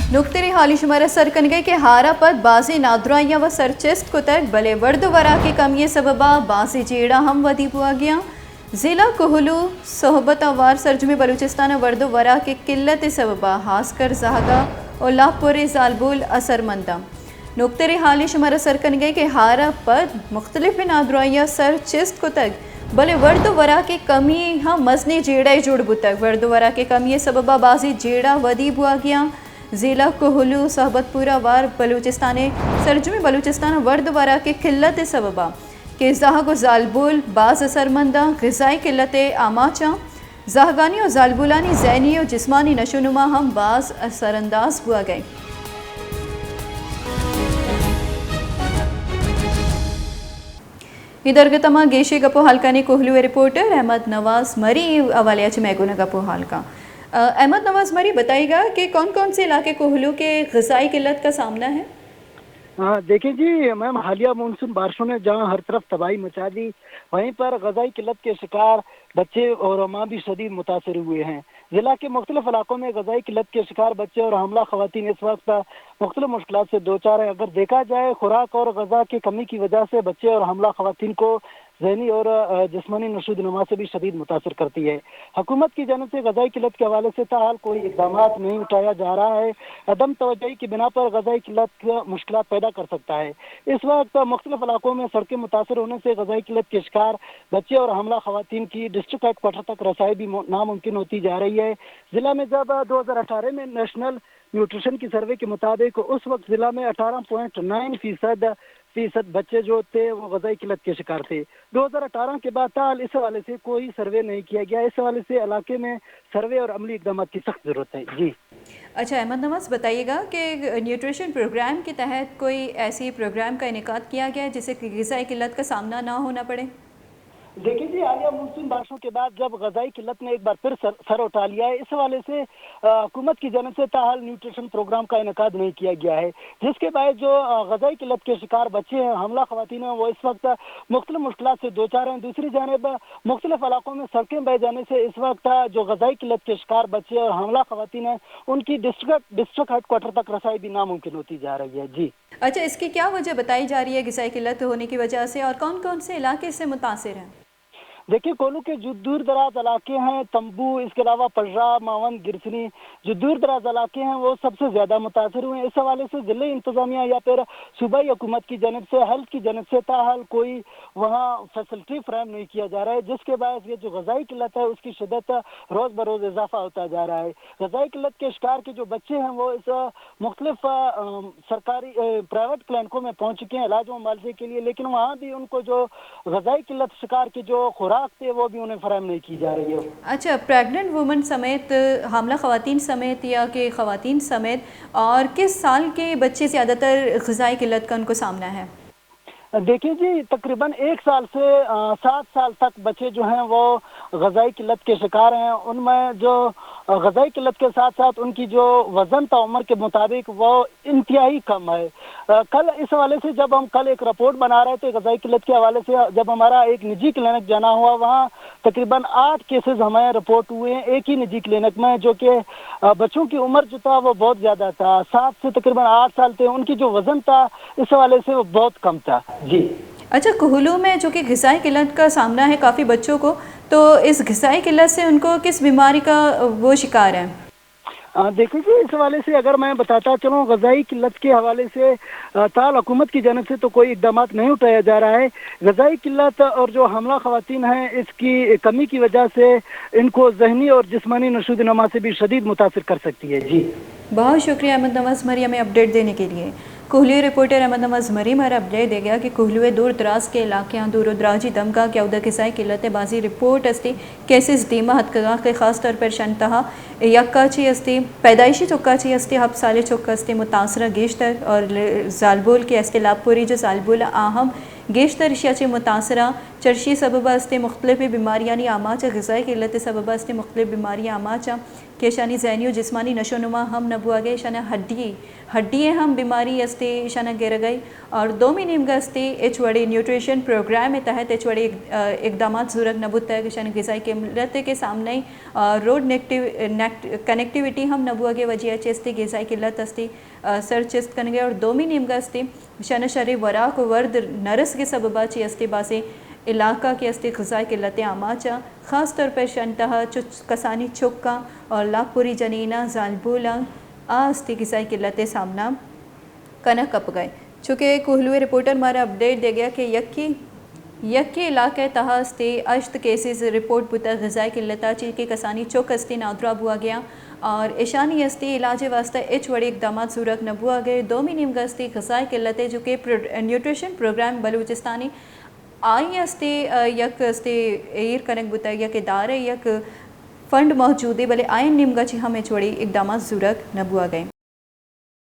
नुकतरी हाली शुमारा सरकनगे के हारा पद बाजी नादराइया व सरचेस्ट को तक बले वर्द वरा के कमिये सबबा बाजी जेड़ा हम वदी हुआ गया ज़िला कोहलू सोहबत अवार सरजुमी बलूचिस्तान वर्द वरा के किल्लत सबबा हासकर जहागा और लाहपुर जालबुल असरमंदा नुकतरी हाली शुमारा सरकनगे के हारा पद मुख्तलिफ नादराइया सरचेस्ट को तक बले वर्द वरा के कमी हाँ मजनी जेड़ा जुड़ बुतक वर्द वरा के कमिये सबबा बाजी जेड़ा वदी हुआ गया ज़िला कोहलू सहबतपुरा वार बलूचिस्तान सरजुमी बलूचिस्तान वर्द वरा के किल्लत सबबा के जहागो जालबुल बाज असरमंदा ग़िज़ाई किल्लत आमाचा जहागानी और जालबुलानी ज़हनी और जिस्मानी नशोनुमा हम बाज असरअंदाज हुआ गए। इधर गतमा गेशे गपो हल्का ने कोहलू रिपोर्टर अहमद नवाज मरी अवालिया मैगुना गपो हल्का अहमद नवाज मरी बताइएगा कि कौन कौन से इलाके कोहलू के ग़िज़ाई किल्लत का सामना है। देखिए जी मैम, हालिया मानसून बारिशों ने जहां हर तरफ तबाही मचा दी, वहीं पर ग़िज़ाई किल्लत के शिकार बच्चे और माँ भी शदीद मुतासर हुए हैं। ज़िला के मुख्तलिफ इलाकों में ग़िज़ाई किल्लत के शिकार बच्चे और हमला ख़वातीन इस वक्त मुख्तलिफ मुश्किलात से दो चार हैं। अगर देखा जाए खुराक और ग़िज़ा की कमी की वजह से बच्चे और हमला ख़वातीन को ज़हनी और जिस्मानी नशोनुमा से भी शदीद मुतासर करती है। हुकूमत की जानिब से ग़िज़ाई किल्लत के हवाले से ताहाल कोई इक़दाम नहीं उठाया जा रहा है। अदम तवज्जुही की बिना पर ग़िज़ाई किल्लत मुश्किलात पैदा कर सकता है। इस वक्त मुख्तलिफ इलाकों में सड़कें मुतासर होने से ग़िज़ाई किल्लत के शिकार बच्चे और हमला ख़वातीन की डिस्ट्रिक्ट हेडक्वार्टर तक रसाई भी नामुमकिन होती जा रही है। ज़िला में जब 2018 में नेशनल न्यूट्रिशन की सर्वे के मुताबिक उस वक्त ज़िला में 18.9% बच्चे जो थे वो ग़िज़ाई किल्लत के शिकार थे। 2018 के बाद ताल इस हवाले से कोई सर्वे नहीं किया गया। इस हवाले से इलाके में सर्वे और अमली इक़दाम की सख्त ज़रूरत है। जी अच्छा अहमद नवाज बताइएगा कि न्यूट्रिशन प्रोग्राम के तहत कोई ऐसी प्रोग्राम का इनेकाद किया गया है जिससे ग़िज़ाई किल्लत का सामना ना होना पड़े। देखिए जी, हालिया मानसून बारिशों के बाद जब ग़िज़ाई किल्लत ने एक बार फिर सर उठा लिया है, इस हवाले से हुकूमत की जानिब से ताहाल न्यूट्रिशन प्रोग्राम का इनेकाद नहीं किया गया है, जिसके बाद जो ग़िज़ाई किल्लत के शिकार बच्चे हैं, हमला ख़वातीन हैं, वो इस वक्त मुख्तलिफ मुश्किलात से दो चार हैं। दूसरी जानिब मुख्तलिफ इलाकों में सड़कें बह जाने से इस वक्त जो ग़िज़ाई किल्लत के शिकार बच्चे और हमला ख़वातीन हैं उनकी डिस्ट्रिक्ट हेडक्वार्टर तक रसाई भी नामुमकिन होती जा रही है। जी अच्छा, इसकी क्या वजह बताई जा रही है ग़िज़ाई किल्लत होने की वजह से, और कौन कौन से इलाके इससे मुतासिर हैं? देखिए, कोहलू के जो दूर दराज इलाके हैं, तंबू, इसके अलावा पजरा, मावन, गिरसनी, जो दूर दराज इलाके हैं वो सबसे ज़्यादा मुतासर हुए हैं। इस हवाले से ज़िले इंतज़ामिया या फिर सूबाई हुकूमत की जानिब से हेल्थ की जानिब से ताहाल कोई वहाँ फैसिलिटी फ्राहम नहीं किया जा रहा है, जिसके बाद ये जो ग़िज़ाई किल्लत है उसकी शिद्दत रोज़ बरोज़ इजाफा होता जा रहा है। ग़िज़ाई किल्लत के शिकार के जो बच्चे हैं वो इस मुख्तलिफ सरकारी प्राइवेट क्लिनिकों में पहुँच चुके हैं इलाज व मुआवजे के लिए, लेकिन वहाँ भी उनको जो ग़िज़ाई किल्लत शिकार की जो थे वो भी उन्हें फराहम नहीं की जा रही है। अच्छा, प्रेग्नेंट वुमन समेत, हमला ख़वातीन समेत या कि ख़वातीन समेत, और किस साल के बच्चे ज़्यादातर ग़िज़ाई किल्लत का उनको सामना है? देखिए जी, तकरीबन 1 साल से 7 साल तक बच्चे जो हैं वो ग़िज़ाई किल्लत के शिकार हैं। उनमें जो ग़िज़ाई किल्लत के साथ साथ उनकी जो वज़न था उम्र के मुताबिक वो इंतहाई कम है। कल इस हवाले से जब हम कल एक रिपोर्ट बना रहे थे ग़िज़ाई किल्लत के हवाले से, जब हमारा एक निजी क्लिनिक जाना हुआ, वहाँ तकरीबन 8 केसेस हमें रिपोर्ट हुए हैं एक ही निजी क्लिनिक में, जो कि बच्चों की उम्र जो था वो बहुत ज़्यादा था, 7 से तकरीबन 8 साल थे। उनकी जो वज़न था इस हवाले से वो बहुत कम था। जी अच्छा, कोहलू में जो कि ग़िज़ाई किल्लत का सामना है काफ़ी बच्चों को, तो इस ग़िज़ाई किल्लत से उनको किस बीमारी का वो शिकार है? देखिए जी, इस हवाले से अगर मैं बताता चलूँ, ग़िज़ाई किल्लत के हवाले से ताल हुकूमत की जानिब से तो कोई इक़दाम नहीं उठाया जा रहा है। ग़िज़ाई किल्लत और जो हमला ख़वातीन हैं इसकी कमी की वजह से इनको ज़हनी और जिस्मानी नशोनुमा से भी शदीद मुतासर कर सकती है। जी बहुत शुक्रिया अहमद नवाज मरी हमें अपडेट देने के लिए। कोहलू रिपोर्टर अहमद नवाज मरी हमारा अपडेट दे गया कि कोहलू दूर दराज के इलाके दूर दराजी दमका क्या उदा ग़िज़ाई किल्लत बाजी रिपोर्ट अस्ती केसेस दीमा हदकगा के ख़ास तौर पर शनतहा यक्काची अस्ती पैदाइशी चौक्काची अस्ती हब साले चौक्का अस्ती मुतासरा गेश्तर और जालबुल के अस्ती लाभपुरी जो जालबुल आहम गेश्तर शियाची मुतासरा चर्शी सबबा अस्ते मुख्तलिफ बीमारियाँ आमाचा ग़िज़ाई किल्लत सबबा अस्ते मुख्तलिफ बीमारियाँ आमाचा के शानी ज़हनी और जिस्मानी नशोनुमा हम नबू आगे शाना हड्डियाँ हम बीमारी अस्ते शाना गिर गई। और दो निम्गा अस्ते एच वड़े न्यूट्रिशन प्रोग्राम में तहत एच वड़े इकदाम ज़रूरत नबू तय शाना ग़िज़ाई किल्लत के सामने रोड कनेक्टिविटी हम नबू आगे वजह चेस्ते ग़िज़ाई किल्लत अस्ते सर चेस्ट कनगे। और दो निम्गा अस्ते शाना शरे वराक वर्द नरस के सबबा ची अस्ते बासे इलाका के अस्ते ग़िज़ाई किल्लत आमाचा ख़ास तौर पर शनतहा कसानी चुक्का और लाखपुरी जनीना जालबूला आस्ते ग़िज़ाई किल्लत सामना कना कप गए। चूँकि कोहलुए रिपोर्टर हमारा अपडेट दे गया कि यक्की इलाके तहा अस्ते अश्त केसेस रिपोर्ट बुता ग़िज़ाई किल्लता ची के कसानी चौक अस्ते नादरा बुआ गया और ईशानी अस्ते इलाज वास्ते एच वड़े इकदाम सूरत न बुआ गए। दो निम्गा अस्ते ग़िज़ाई किल्लत जो कि न्यूट्रिशन प्रोग्राम बलूचिस्तानी आई अस्ते यक अस्ते एयर कनेक्ट बुता यक इदारे यक फंड मौजूद है भले आयन निम्गा ची हमें छोड़ी इकदाम ज़रूरत न बुआ गए।